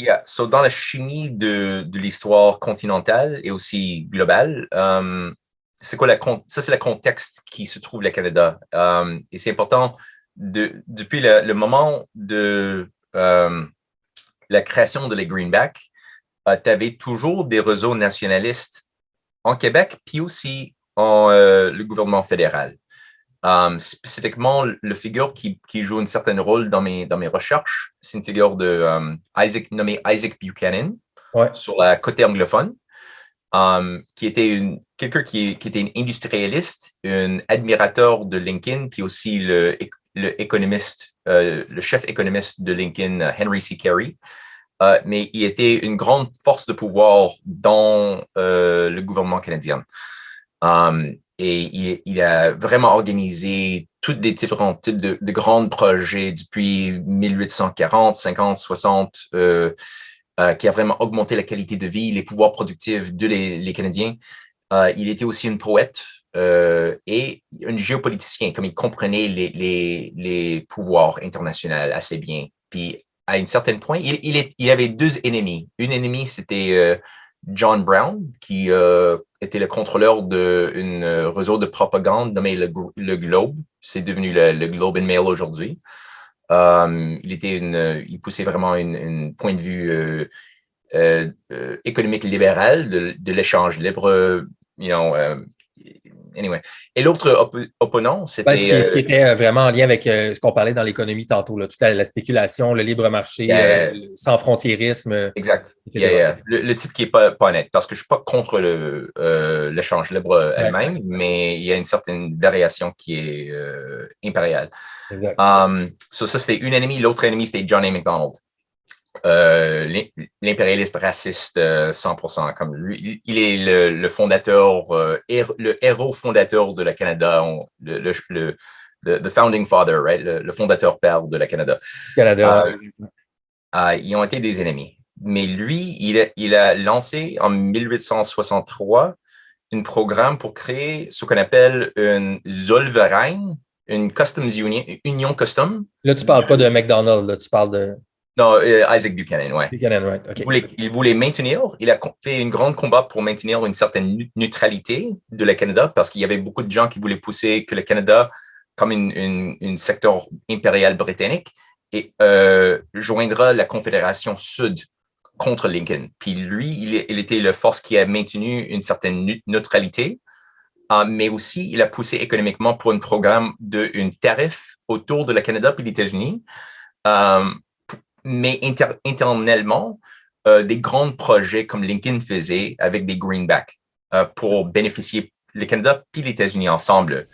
Yeah. So, dans la chimie de l'histoire continentale et aussi globale, c'est quoi ça, c'est le contexte qui se trouve le Canada. Et c'est important depuis le moment de la création de les Greenbacks, tu avais toujours des réseaux nationalistes en Québec, puis aussi le gouvernement fédéral. Spécifiquement, le figure qui joue un certain rôle dans mes recherches, c'est une figure nommé Isaac Buchanan Ouais. sur la côté anglophone, qui était quelqu'un qui était un industrialiste, un admirateur de Lincoln, puis aussi le économiste, le chef économiste de Lincoln, Henry C. Carey. Mais il était une grande force de pouvoir dans le gouvernement canadien. Et il a vraiment organisé tous des différents types de grands projets depuis 1840, 50, 60, qui a vraiment augmenté la qualité de vie, les pouvoirs productifs les Canadiens. Il était aussi un poète et un géopoliticien, comme il comprenait les pouvoirs internationaux assez bien. Puis, à un certain point, il avait deux ennemis. Un ennemi, c'était John Brown, qui était le contrôleur d'un réseau de propagande nommé le Globe. C'est devenu le Globe and Mail aujourd'hui. Il poussait vraiment un point de vue économique libéral de l'échange libre, anyway. Et l'autre opponent, Ben, c'était ce qui était vraiment en lien avec ce qu'on parlait dans l'économie tantôt, là, toute la spéculation, le libre marché, le sans frontiérisme, exact. Yeah, etc. yeah. Le type qui est pas honnête, parce que je suis pas contre l'échange libre Ouais, ouais, elle-même, mais il y a une certaine variation qui est impériale. exact. Ça, c'était une ennemie. L'autre ennemi, c'était John A. MacDonald. L'impérialiste raciste 100%. Comme lui, il est le fondateur, le héros fondateur de la Canada, the founding father, right? Le fondateur père de la Canada. Canada, Euh, ouais. Ils ont été des ennemis. Mais lui, il a lancé en 1863 un programme pour créer ce qu'on appelle une Zollverein, une Customs Union Custom. Là, tu ne parles pas de McDonald's, là, tu parles de Non, Isaac Buchanan, ouais. Buchanan, right? OK. Il voulait maintenir, il a fait un grand combat pour maintenir une certaine neutralité de la Canada parce qu'il y avait beaucoup de gens qui voulaient pousser que le Canada, comme un secteur impérial britannique, et joindra la Confédération Sud contre Lincoln. Puis lui, il était la force qui a maintenu une certaine neutralité, mais aussi il a poussé économiquement pour un programme un tarif autour de la Canada puis les États-Unis. Euh, mais internellement, des grands projets comme Lincoln faisait avec des greenbacks pour bénéficier le Canada puis les États-Unis ensemble.